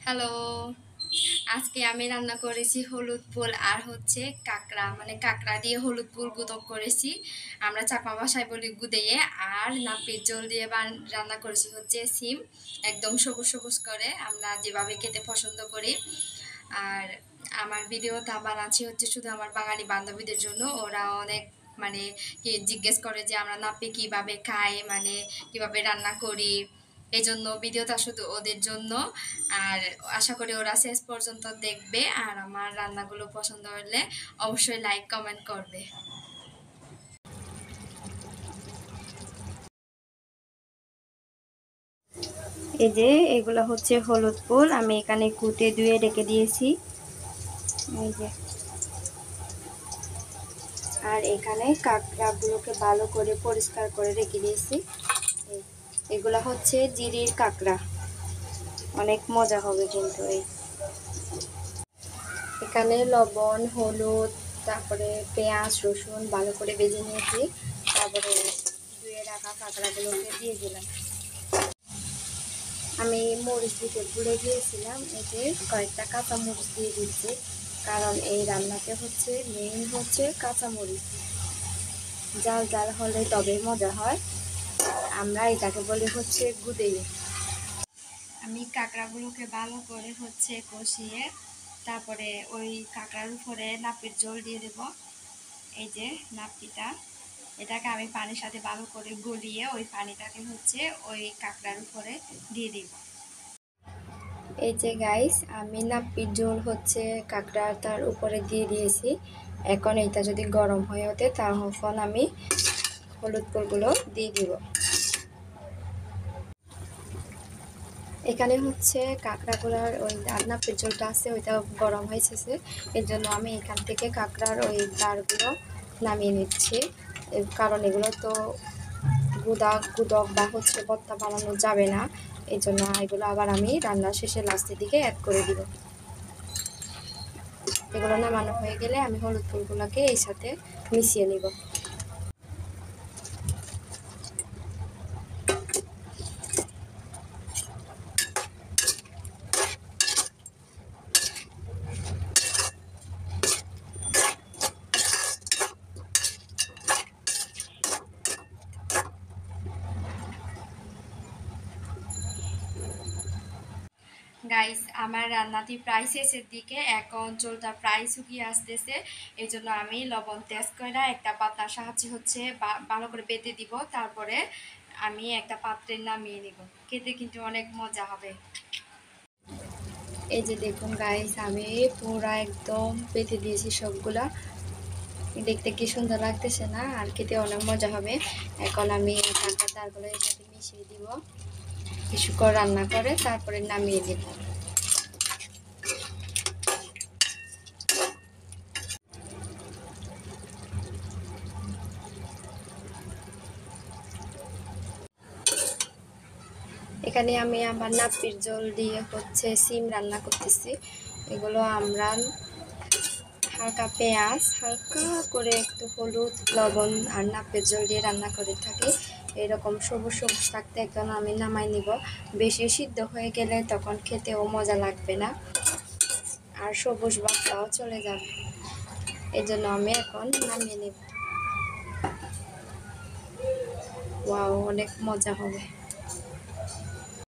Hello, আজকে আমি রান্না করেছি হলুদ ফুল আর হচ্ছে কাঁকড়া, মানে কাঁকড়া দিয়ে হলুদ ফুল গুঁদো করেছি। আমরা চাপা ভাষায় বলি গুদেয়ে। আর নাপির জল দিয়ে রান্না করেছি হচ্ছে সিম, একদম সবুজ সবুজ করে, আমরা যেভাবে খেতে পছন্দ করি। আর আমার ভিডিওটা বানাচ্ছি হচ্ছে শুধু আমার বাঙালি বান্ধবীদের জন্য। ওরা অনেক মানে জিজ্ঞেস করে যে আমরা নাপি কিভাবে খাই, মানে কিভাবে রান্না করি। এই জন্য ভিডিওটা শুধু ওদের জন্য। আর আশা করি ওরা শেষ পর্যন্ত দেখবে, আর আমার রান্নাগুলো পছন্দ হলে অবশ্যই লাইক কমেন্ট করবে। এই যে এগুলো হচ্ছে হলুদ ফুল, আমি এখানে কুটে ধুয়ে রেখে দিয়েছি। এই যে, আর এখানে কাঁকড়াগুলোকে ভালো করে পরিষ্কার করে রেখে দিয়েছি। এগুলা হচ্ছে জিরির কাঁকড়া, অনেক মজা হবে কিন্তু। এখানে লবণ, হলুদ, তারপরে পেঁয়াজ, রসুন ভালো করে ভেজে নিয়েছি। তারপরে ধুয়ে রাখা কাঁকড়াগুলোকে দিয়ে দিলাম। আমি মরিচ দিতে ভুলে গিয়েছিলাম, এই যে কয়েকটা কাঁচা মরিচ দিয়ে দিচ্ছি, কারণ এই রান্নাতে হচ্ছে মেইন হচ্ছে কাঁচা মরিচ। জাল জাল হলে তবে মজা হয়। আমরা এটাকে বলি হচ্ছে গুদেই। আমি কাঁকড়াগুলোকে ভালো করে হচ্ছে কষিয়ে তারপরে ওই কাঁকড়ার উপরে নাপির ঝোল দিয়ে দেব। এই যে নাপিটা, এটাকে আমি পানির সাথে ভালো করে গলিয়ে ওই পানিটাকে হচ্ছে ওই কাঁকড়ার উপরে দিয়ে দিব। এই যে গাইস, আমি নাপির ঝোল হচ্ছে কাঁকড়াটার উপরে দিয়ে দিয়েছি। এখন এটা যদি গরম হয়ে ওঠে তখন আমি হলুদ ফুলগুলো দিয়ে দিব। এখানে হচ্ছে কাঁকড়াগুলার ওই নাপির ঝোলটা আছে, ওইটা গরম হয়েছে, এর জন্য আমি এখান থেকে কাঁকড়ার ওই দাঁড়গুলো নামিয়ে নিচ্ছি। কারণ এগুলো তো গুদক বা হচ্ছে ভর্তা বানানো যাবে না, এই জন্য এগুলো আবার আমি রান্নার শেষে লাস্টের দিকে অ্যাড করে দিব। এগুলো নামানো হয়ে গেলে আমি হলুদ ফুলগুলোকে এই সাথে মিশিয়ে নিব। গাইস, আমার রান্নাটি প্রায় শেষের দিকে, এখন চুলটা প্রায় শুকিয়ে আসতেছে। এই জন্য আমি লবণ তেজ করে একটা পাতার সাহায্যে হচ্ছে ভালো করে বেঁধে দিব। তারপরে আমি একটা পাত্রে নামিয়ে নিব। খেতে কিন্তু অনেক মজা হবে। এই যে দেখুন গাইস, আমি পুরা একদম বেঁধে দিয়েছি সবগুলা। দেখতে কি সুন্দর লাগতেছে না? আর খেতে অনেক মজা হবে। এখন আমি কাঁকড়ার দাঁড়গুলো এর সাথে মিশিয়ে দিব, কিছুক্ষণ রান্না করে তারপরে নামিয়ে দেব। এখানে আমি আমার নাপির ঝোল দিয়ে হচ্ছে সিম রান্না করতেছি। এগুলো আমরা হালকা পেঁয়াজ, হালকা করে একটু হলুদ, লবণ আর নাপির ঝোল দিয়ে রান্না করে থাকি। এরকম সবুজ সবুজ থাকতে একদম আমি নামাই নিব। বেশি সিদ্ধ হয়ে গেলে তখন খেতেও মজা লাগবে না, আর সবুজ ভাবটাও চলে যাবে। এই জন্য আমি এখন নামিয়ে নিব। ওয়াও, অনেক মজা হবে।